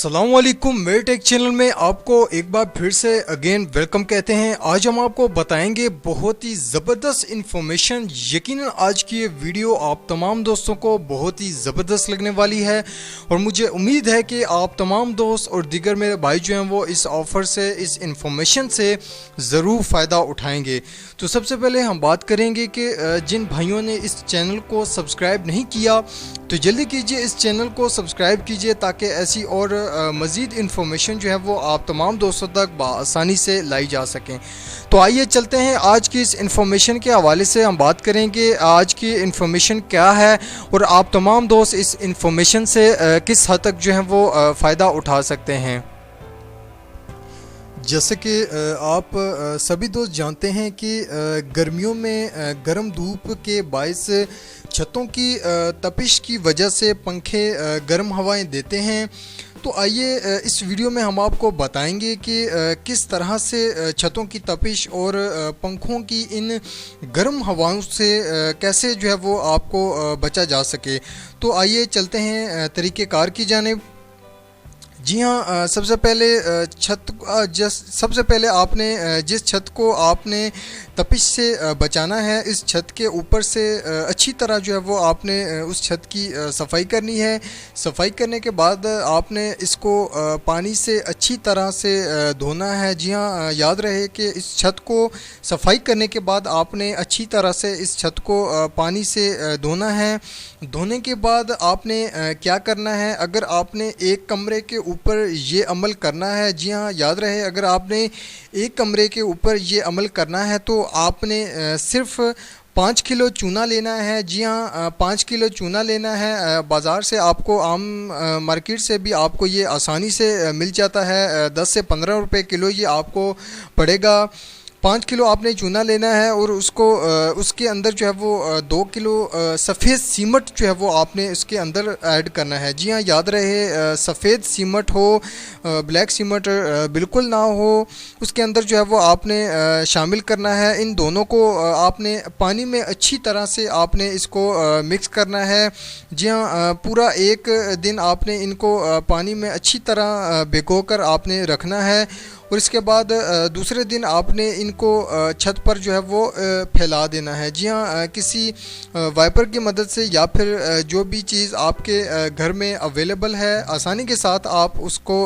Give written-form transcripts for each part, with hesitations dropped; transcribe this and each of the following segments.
अस्सलामुअलैकुम। मेरे take channel में आपको एक बार फिर से अगेन वेलकम कहते हैं। आज हम आपको बताएंगे बहुत ही ज़बरदस्त इन्फॉर्मेशन। यकीनन आज की ये वीडियो आप तमाम दोस्तों को बहुत ही ज़बरदस्त लगने वाली है और मुझे उम्मीद है कि आप तमाम दोस्त और दीगर मेरे भाई जो हैं वो इस ऑफ़र से, इस इन्फॉर्मेशन से ज़रूर फ़ायदा उठाएंगे। तो सबसे पहले हम बात करेंगे कि जिन भाइयों ने इस चैनल को सब्सक्राइब नहीं किया तो जल्दी कीजिए, इस चैनल को सब्सक्राइब कीजिए ताकि ऐसी और मज़ीद इन्फॉर्मेशन जो है वो आप तमाम दोस्तों तक बआसानी से लाई जा सकें। तो आइए चलते हैं, आज की इस इन्फॉर्मेशन के हवाले से हम बात करेंगे आज की इन्फॉर्मेशन क्या है और आप तमाम दोस्त इस इन्फॉर्मेशन से किस हद तक जो है वो फ़ायदा उठा सकते हैं। जैसे कि आप सभी दोस्त जानते हैं कि गर्मियों में गर्म धूप के बायस छतों की तपिश की वजह से पंखे गर्म हवाएं देते हैं। तो आइए इस वीडियो में हम आपको बताएंगे कि किस तरह से छतों की तपिश और पंखों की इन गर्म हवाओं से कैसे जो है वो आपको बचा जा सके। तो आइए चलते हैं तरीक़ेकार की जानिब। जी हाँ, सबसे पहले आपने जिस छत को आपने तपिश से बचाना है, इस छत के ऊपर से अच्छी तरह जो है वो आपने उस छत की सफाई करनी है। सफाई करने के बाद आपने इसको पानी से अच्छी तरह से धोना है। जी हाँ, याद रहे कि इस छत को सफाई करने के बाद आपने अच्छी तरह से इस छत को पानी से धोना है। धोने के बाद आपने क्या करना है, अगर आपने एक कमरे के ऊपर ये अमल करना है, जी हाँ याद रहे, अगर आपने एक कमरे के ऊपर ये अमल करना है तो आपने सिर्फ 5 किलो चूना लेना है। जी हाँ, 5 किलो चूना लेना है। बाज़ार से आपको आम मार्केट से भी आपको ये आसानी से मिल जाता है। 10 से 15 रुपए किलो ये आपको पड़ेगा। 5 किलो आपने चूना लेना है और उसको उसके अंदर जो है वो 2 किलो सफ़ेद सीमट जो है वो आपने इसके अंदर ऐड करना है। जी हाँ, याद रहे सफ़ेद सीमट हो, ब्लैक सीमट बिल्कुल ना हो, उसके अंदर जो है वो आपने शामिल करना है। इन दोनों को आपने पानी में अच्छी तरह से आपने इसको मिक्स करना है। जी हाँ, पूरा एक दिन आपने इनको पानी में अच्छी तरह भिगो कर आपने रखना है और इसके बाद दूसरे दिन आपने इनको छत पर जो है वो फैला देना है। जी हाँ, किसी वाइपर की मदद से या फिर जो भी चीज़ आपके घर में अवेलेबल है, आसानी के साथ आप उसको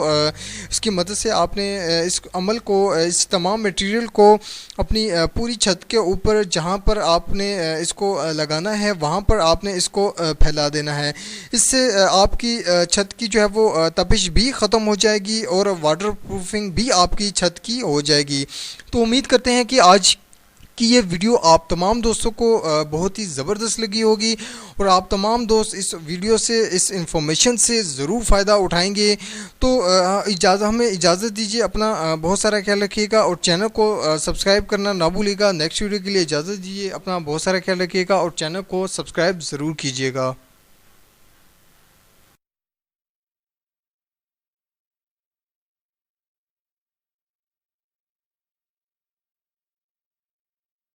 इसकी मदद से आपने इस अमल को, इस तमाम मटेरियल को अपनी पूरी छत के ऊपर जहाँ पर आपने इसको लगाना है वहाँ पर आपने इसको फैला देना है। इससे आपकी छत की जो है वो तपिश भी ख़त्म हो जाएगी और वाटर प्रूफिंग भी आपकी छत की हो जाएगी। तो उम्मीद करते हैं कि आज कि ये वीडियो आप तमाम दोस्तों को बहुत ही ज़बरदस्त लगी होगी और आप तमाम दोस्त इस वीडियो से, इस इन्फॉर्मेशन से ज़रूर फ़ायदा उठाएंगे। तो हमें इजाज़त दीजिए, अपना बहुत सारा ख्याल रखिएगा और चैनल को सब्सक्राइब करना ना भूलिएगा। नेक्स्ट वीडियो के लिए इजाज़त दीजिए, अपना बहुत सारा ख्याल रखिएगा और चैनल को सब्सक्राइब ज़रूर कीजिएगा।